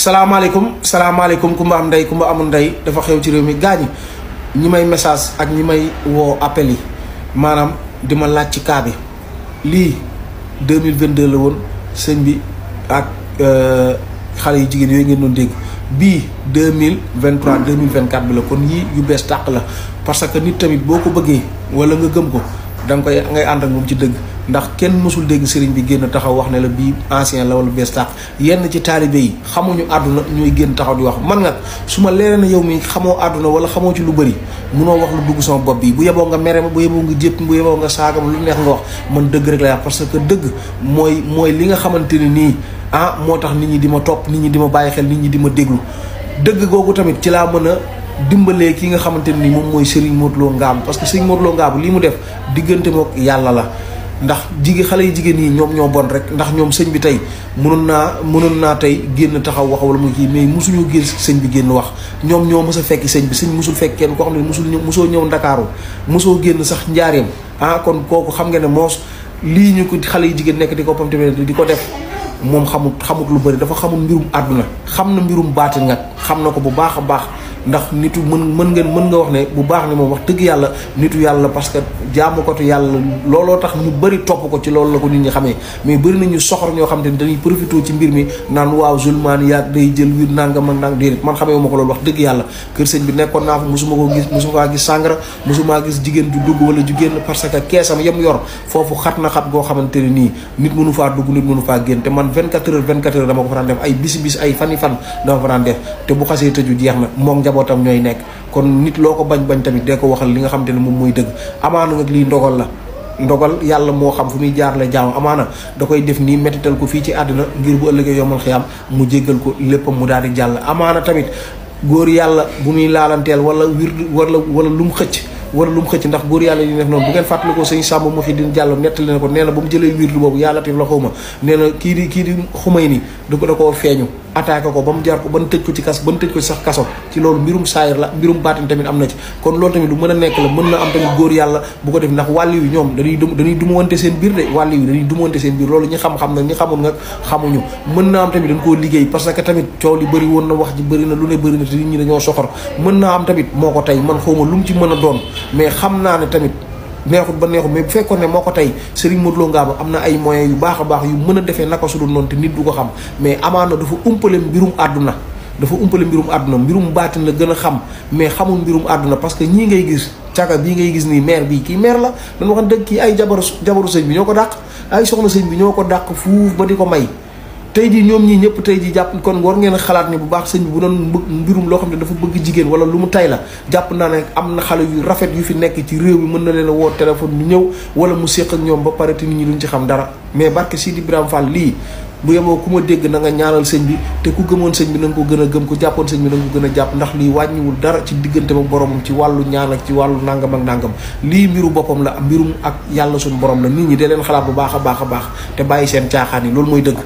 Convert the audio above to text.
salaamaaleykum kumba am ndey kumba amul ndey dafa xew ci réew mi gaañi ñi may message ak ñi may woo appel yi maanaam di ma laaj ci cas bi lii 2022 la woon sëñ bi ak xale yu jigéen yooyu ngeen doon dégg bii 2023 2024 bi la kon yii yu bees tàq la parce que nit tamit boo ko bëggee wala nga gëm ko da nga koy ngay ànd ak moom ci dëgg ndax kenn mësul dégg sëriñ bi génn taxaw wax ne la bii ancien la wala bees tàq yenn ci taalibe yi xamuñu àdduna ñooy génn taxaw di wax man nga su ma leeree na yow mi xamoo àdduna wala xamoo ci lu bëri munoo wax lu dugg sama bopp bi bu yeboo nga mere ma bu yeboo nga jépp bu yeboo nga saaga ma lu neex nga wax man dëgg rek la wax parce que dëgg mooy li nga xamante ne nii moo tax nit ñi di ma topp nit ñi di ma bàyyi xel nit ñi di ma déglu dëgg googu tamit ci laa mën a dimbalee ki nga xamante ne nii moom mooy Serigne Modou Lo Ngabou parce que Serigne Modou Lo Ngabou lii mu def diggante mook yàlla la ndax xale yi jigéen yi ñoom ñoo bon rek ndax ñoom sëñ bi tey mënoon naa tey génn taxaw wax wala mu kii mais mosuñu gis sëñ bi génn wax ñoom ñoo mës a fekki sëñ bi sëñ mosul fekk kenn koo xam ne mosoo ñëw Ndakaaru mosoo génn sax njaareem kon kooku xam nga ne moos lii ñu ko xale yi jigéen nekk di ko pamte di ko def moom xamut lu bëri dafa xamul mbirum àdduna xam na mbirum baatin nag xam na ko bu baax a baax ndax nitu mën nga wax ne bu baax ne moom wax dëgg yàlla nitu yàlla parce que jaamukatu yàlla looloo tax ñu bëri topp ko ci loolu la ko nit ñi xamee mais bëri nañu soxor ñoo xam te ne dañuy profité ci mbir mi naan waaw zulmaan yaag day jël wir nangam ak nang déedéet man xamee ma ko loolu wax dëgg yàlla kër sëñ bi nekkoon naa fa mosuma ko gis mosuma faa gis sàngara mosumaa gis jigéen ju dugg wala ju génn parce que keesam yem yor foofu xat na xat goo xamante ne nii nit mënu faa dugg nit mënu faa génn te man 24 heures dama ko fa daan def ay bis ay fan dama fa daan def te bu xasee tëju jeex na moom njabootam ñooy nekk kon nit loo ko bañ tamit dee ko waxal li nga xamante ne moom mooy dëgg amaana nag lii ndogal la ndogal yàlla moo xam fu muy jaarale jaam amaana da koy def nii mettital ko fii ci àddina ngir bu ëllëgee yomal xiyaam mu jéggal ko léppam mu daal di jàll amaana tamit góor yàlla bu muy laalanteel wala wala lu mu xëcc ndax góor yàlla yi def noonu bu ngeen fàttali ko sëñ Sàmb mu fi din jàll nettali na ko nee na ba mu jëlee wirdu boobu yàlla tif la xawma nee na kii di xumay ni da koo feeñu attaqué ko ba mu jar ko ban tëj ko ci sax kaso ci loolu mbirum saayir la mbirum baatin tamit am na ci kon loolu tamit lu mën a nekk la mën na am tamit góor yàlla bu ko def ndax wàlli wi ñoom dañuy dumawante seen biir de wàlli wi dañuy dumawante seen biir loolu ñi xam-xam nag ñi xamul nga xamuñu mën na am tamit dañ koo liggéey parce que tamit coow li bëri woon na wax ji bëri na lu ne bëri na te nit ñi dañoo soxor mën naa am tamit moo ko tey man xawma lu mu ci mën a doon mais xam naa ne tamit neexut ba neexut mais bu fekkoon ne moo ko tey Serigne Modou Lo Ngabou am na ay moyens yu baax a baax yu mën a defee naka su dul noonu te nit du ko xam mais amaana dafa umpale mbirum àdduna mbirum baatin la gën a xam mais xamul mbirum àdduna parce que ñii ngay gis caga bii ngay gis nii maire bii kii maire la dañu wax dëgg kii ay jabaru sëñ bi ñoo ko dàq ay soxna sëñ bi ñoo ko dàq fuuf ba di ko may tey jii ñoom ñii ñëpp tey jii jàpp kon war ngeen a xalaat ni bu baax sëñ bi bu doon mbirum loo xam ne dafa bëgg jigéen wala lu mu tay la jàpp naa ne am na xale yu rafet yu fi nekk ci réew mi mën na leen a woo téléphone ñu ñëw wala mu séq ak ñoom ba pare te nit ñi duñ ci xam dara mais barke Sidi Ibrahima Fall lii bu yeboo ku ma dégg na nga ñaanal sëñ bi te ku gëmoon sëñ bi na nga ko gën a gëm ku jàppoon sëñ bi na nga ko gën a jàpp ndax lii wàññiwul dara ci diggante ba boromam ci wàllu ñaan ak ci wàllu nangam ak nangam lii mbiru boppam la mbirum ak yàlla suñu borom la nit ñi de leen xalaat bu baax a baax te bàyyi seen caaxaan yi loolu mooy dëgg